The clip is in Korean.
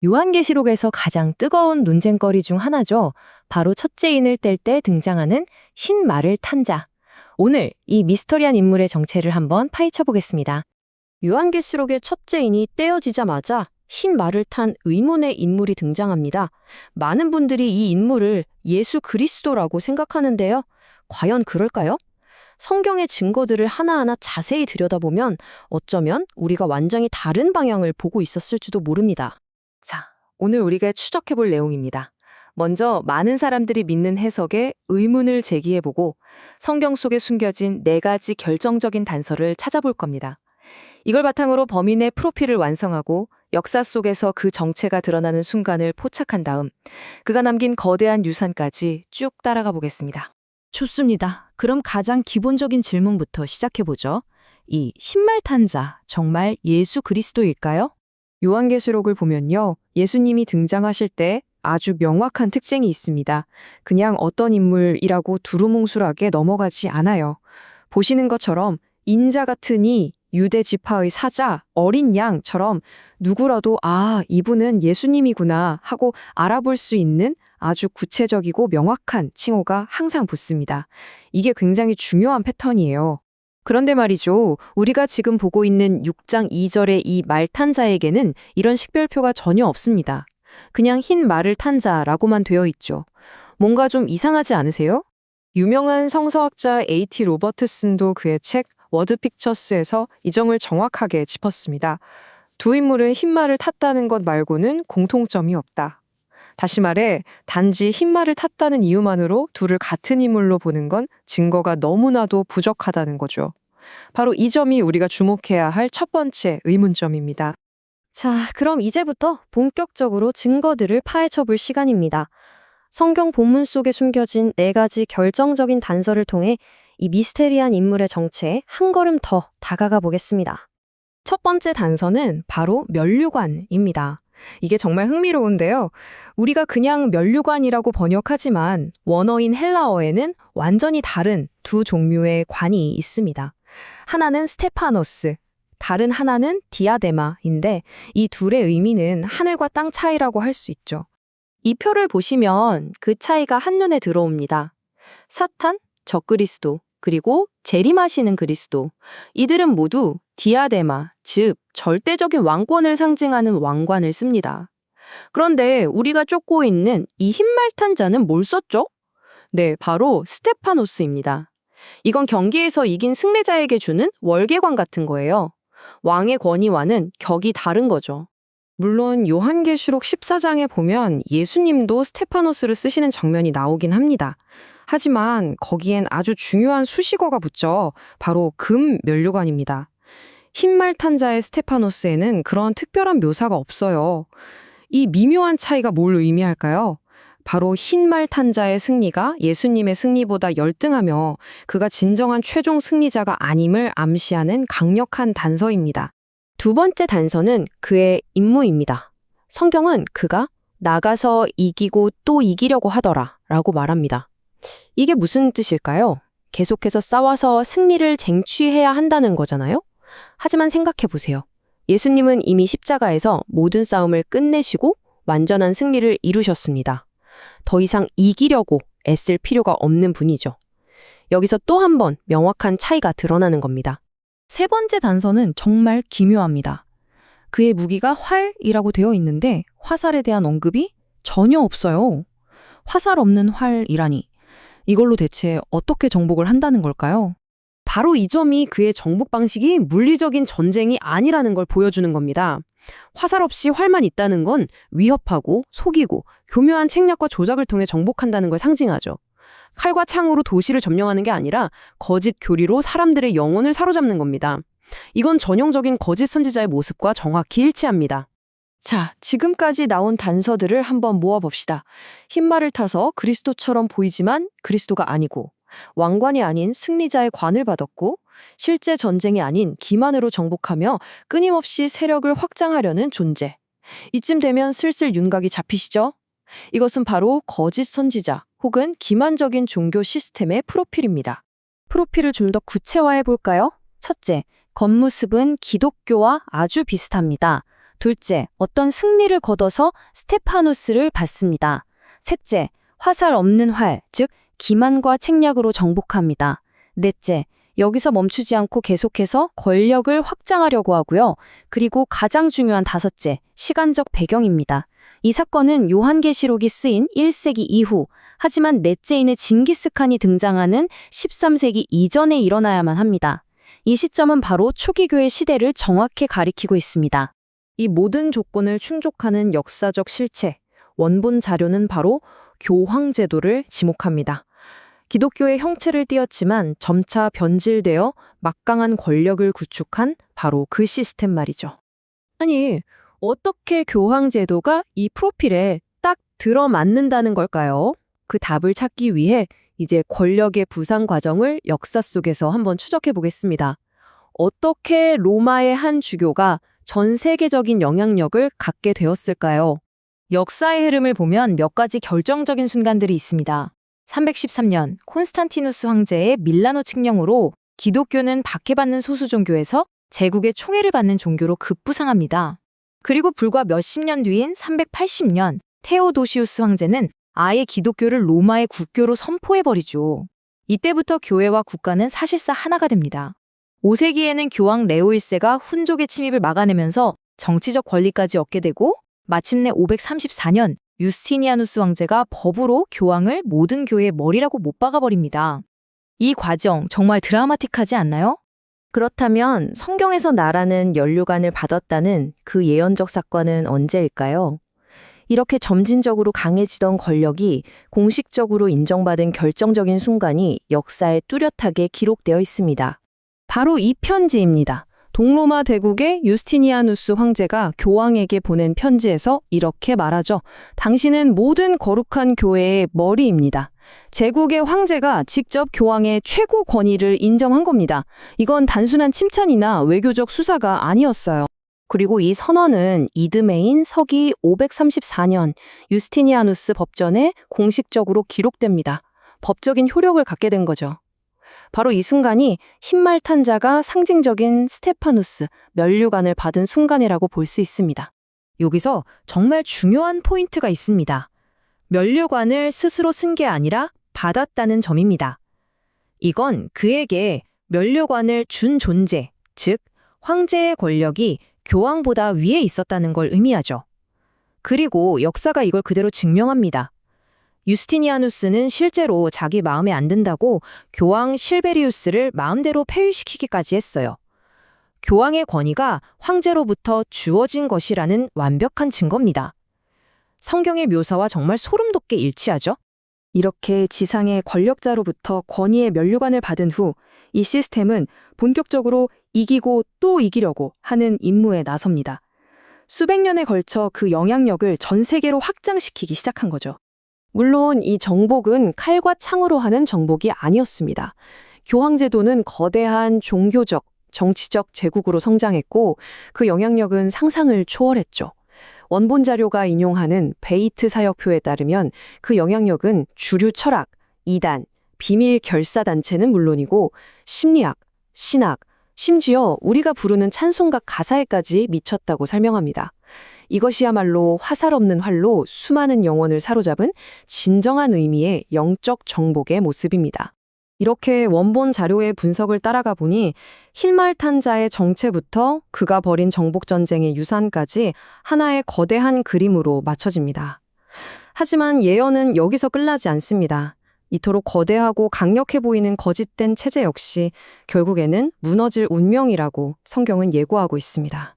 요한계시록에서 가장 뜨거운 논쟁거리 중 하나죠. 바로 첫째인을 뗄 때 등장하는 흰 말을 탄 자. 오늘 이 미스터리한 인물의 정체를 한번 파헤쳐 보겠습니다. 요한계시록의 첫째인이 떼어지자마자 흰 말을 탄 의문의 인물이 등장합니다. 많은 분들이 이 인물을 예수 그리스도라고 생각하는데요. 과연 그럴까요? 성경의 증거들을 하나하나 자세히 들여다보면 어쩌면 우리가 완전히 다른 방향을 보고 있었을지도 모릅니다. 자, 오늘 우리가 추적해 볼 내용입니다. 먼저 많은 사람들이 믿는 해석에 의문을 제기해보고 성경 속에 숨겨진 4가지 결정적인 단서를 찾아볼 겁니다. 이걸 바탕으로 범인의 프로필을 완성하고 역사 속에서 그 정체가 드러나는 순간을 포착한 다음 그가 남긴 거대한 유산까지 쭉 따라가 보겠습니다. 좋습니다. 그럼 가장 기본적인 질문부터 시작해보죠. 이 신말 탄 자, 정말 예수 그리스도일까요? 요한계시록을 보면요. 예수님이 등장하실 때 아주 명확한 특징이 있습니다. 그냥 어떤 인물이라고 두루뭉술하게 넘어가지 않아요. 보시는 것처럼 인자 같으니 유대 지파의 사자, 어린 양처럼 누구라도 이분은 예수님이구나 하고 알아볼 수 있는 아주 구체적이고 명확한 칭호가 항상 붙습니다. 이게 굉장히 중요한 패턴이에요. 그런데 말이죠. 우리가 지금 보고 있는 6장 2절의 이 말 탄 자에게는 이런 식별표가 전혀 없습니다. 그냥 흰 말을 탄 자라고만 되어 있죠. 뭔가 좀 이상하지 않으세요? 유명한 성서학자 A.T. 로버트슨도 그의 책 워드 픽처스에서 이 점을 정확하게 짚었습니다. 두 인물은 흰 말을 탔다는 것 말고는 공통점이 없다. 다시 말해 단지 흰 말을 탔다는 이유만으로 둘을 같은 인물로 보는 건 증거가 너무나도 부족하다는 거죠. 바로 이 점이 우리가 주목해야 할 첫 번째 의문점입니다. 자, 그럼 이제부터 본격적으로 증거들을 파헤쳐 볼 시간입니다. 성경 본문 속에 숨겨진 4가지 결정적인 단서를 통해 이 미스테리한 인물의 정체에 한 걸음 더 다가가 보겠습니다. 첫 번째 단서는 바로 면류관입니다. 이게 정말 흥미로운데요. 우리가 그냥 면류관이라고 번역하지만 원어인 헬라어에는 완전히 다른 두 종류의 관이 있습니다. 하나는 스테파노스, 다른 하나는 디아데마인데 이 둘의 의미는 하늘과 땅 차이라고 할 수 있죠. 이 표를 보시면 그 차이가 한눈에 들어옵니다. 사탄, 적그리스도, 그리고 재림하시는 그리스도. 이들은 모두 디아데마, 즉 절대적인 왕권을 상징하는 왕관을 씁니다. 그런데 우리가 쫓고 있는 이 흰말 탄 자는 뭘 썼죠? 네, 바로 스테파노스입니다. 이건 경기에서 이긴 승리자에게 주는 월계관 같은 거예요. 왕의 권위와는 격이 다른 거죠. 물론 요한계시록 14장에 보면 예수님도 스테파노스를 쓰시는 장면이 나오긴 합니다. 하지만 거기엔 아주 중요한 수식어가 붙죠. 바로 금 면류관입니다. 흰말 탄 자의 스테파노스에는 그런 특별한 묘사가 없어요. 이 미묘한 차이가 뭘 의미할까요? 바로 흰말 탄 자의 승리가 예수님의 승리보다 열등하며 그가 진정한 최종 승리자가 아님을 암시하는 강력한 단서입니다. 두 번째 단서는 그의 임무입니다. 성경은 그가 나가서 이기고 또 이기려고 하더라 라고 말합니다. 이게 무슨 뜻일까요? 계속해서 싸워서 승리를 쟁취해야 한다는 거잖아요? 하지만 생각해 보세요. 예수님은 이미 십자가에서 모든 싸움을 끝내시고 완전한 승리를 이루셨습니다. 더 이상 이기려고 애쓸 필요가 없는 분이죠. 여기서 또 한 번 명확한 차이가 드러나는 겁니다. 세 번째 단서는 정말 기묘합니다. 그의 무기가 활이라고 되어 있는데 화살에 대한 언급이 전혀 없어요. 화살 없는 활이라니. 이걸로 대체 어떻게 정복을 한다는 걸까요? 바로 이 점이 그의 정복 방식이 물리적인 전쟁이 아니라는 걸 보여주는 겁니다. 화살 없이 활만 있다는 건 위협하고 속이고 교묘한 책략과 조작을 통해 정복한다는 걸 상징하죠. 칼과 창으로 도시를 점령하는 게 아니라 거짓 교리로 사람들의 영혼을 사로잡는 겁니다. 이건 전형적인 거짓 선지자의 모습과 정확히 일치합니다. 자, 지금까지 나온 단서들을 한번 모아봅시다. 흰말을 타서 그리스도처럼 보이지만 그리스도가 아니고, 왕관이 아닌 승리자의 관을 받았고, 실제 전쟁이 아닌 기만으로 정복하며 끊임없이 세력을 확장하려는 존재. 이쯤 되면 슬슬 윤곽이 잡히시죠? 이것은 바로 거짓 선지자 혹은 기만적인 종교 시스템의 프로필입니다. 프로필을 좀 더 구체화해 볼까요? 첫째, 겉모습은 기독교와 아주 비슷합니다. 둘째, 어떤 승리를 거둬서 스테파노스를 받습니다. 셋째, 화살 없는 활, 즉 기만과 책략으로 정복합니다. 넷째, 여기서 멈추지 않고 계속해서 권력을 확장하려고 하고요. 그리고 가장 중요한 다섯째, 시간적 배경입니다. 이 사건은 요한계시록이 쓰인 1세기 이후, 하지만 넷째인의 징기스칸이 등장하는 13세기 이전에 일어나야만 합니다. 이 시점은 바로 초기교회 시대를 정확히 가리키고 있습니다. 이 모든 조건을 충족하는 역사적 실체, 원본 자료는 바로 교황제도를 지목합니다. 기독교의 형체를 띄었지만 점차 변질되어 막강한 권력을 구축한 바로 그 시스템 말이죠. 아니, 어떻게 교황제도가 이 프로필에 딱 들어맞는다는 걸까요? 그 답을 찾기 위해 이제 권력의 부상 과정을 역사 속에서 한번 추적해 보겠습니다. 어떻게 로마의 한 주교가 전 세계적인 영향력을 갖게 되었을까요? 역사의 흐름을 보면 몇 가지 결정적인 순간들이 있습니다. 313년 콘스탄티누스 황제의 밀라노 칙령으로 기독교는 박해받는 소수 종교에서 제국의 총애를 받는 종교로 급부상합니다. 그리고 불과 몇십 년 뒤인 380년 테오도시우스 황제는 아예 기독교를 로마의 국교로 선포해버리죠. 이때부터 교회와 국가는 사실상 하나가 됩니다. 5세기에는 교황 레오 1세가 훈족의 침입을 막아내면서 정치적 권리까지 얻게 되고 마침내 534년 유스티니아누스 황제가 법으로 교황을 모든 교회의 머리라고 못 박아버립니다. 이 과정 정말 드라마틱하지 않나요? 그렇다면 성경에서 나라는 연류관을 받았다는 그 예언적 사건은 언제일까요? 이렇게 점진적으로 강해지던 권력이 공식적으로 인정받은 결정적인 순간이 역사에 뚜렷하게 기록되어 있습니다. 바로 이 편지입니다. 동로마 대국의 유스티니아누스 황제가 교황에게 보낸 편지에서 이렇게 말하죠. 당신은 모든 거룩한 교회의 머리입니다. 제국의 황제가 직접 교황의 최고 권위를 인정한 겁니다. 이건 단순한 칭찬이나 외교적 수사가 아니었어요. 그리고 이 선언은 이듬해인 서기 534년 유스티니아누스 법전에 공식적으로 기록됩니다. 법적인 효력을 갖게 된 거죠. 바로 이 순간이 흰말 탄 자가 상징적인 스테파누스, 면류관을 받은 순간이라고 볼 수 있습니다. 여기서 정말 중요한 포인트가 있습니다. 면류관을 스스로 쓴 게 아니라 받았다는 점입니다. 이건 그에게 면류관을 준 존재, 즉 황제의 권력이 교황보다 위에 있었다는 걸 의미하죠. 그리고 역사가 이걸 그대로 증명합니다. 유스티니아누스는 실제로 자기 마음에 안 든다고 교황 실베리우스를 마음대로 폐위시키기까지 했어요. 교황의 권위가 황제로부터 주어진 것이라는 완벽한 증거입니다. 성경의 묘사와 정말 소름 돋게 일치하죠? 이렇게 지상의 권력자로부터 권위의 면류관을 받은 후 이 시스템은 본격적으로 이기고 또 이기려고 하는 임무에 나섭니다. 수백 년에 걸쳐 그 영향력을 전 세계로 확장시키기 시작한 거죠. 물론 이 정복은 칼과 창으로 하는 정복이 아니었습니다. 교황제도는 거대한 종교적, 정치적 제국으로 성장했고 그 영향력은 상상을 초월했죠. 원본 자료가 인용하는 베이트 사역표에 따르면 그 영향력은 주류 철학, 이단, 비밀 결사단체는 물론이고 심리학, 신학, 심지어 우리가 부르는 찬송가 가사에까지 미쳤다고 설명합니다. 이것이야말로 화살 없는 활로 수많은 영혼을 사로잡은 진정한 의미의 영적 정복의 모습입니다. 이렇게 원본 자료의 분석을 따라가 보니 흰말 탄 자의 정체부터 그가 벌인 정복 전쟁의 유산까지 하나의 거대한 그림으로 맞춰집니다. 하지만 예언은 여기서 끝나지 않습니다. 이토록 거대하고 강력해 보이는 거짓된 체제 역시 결국에는 무너질 운명이라고 성경은 예고하고 있습니다.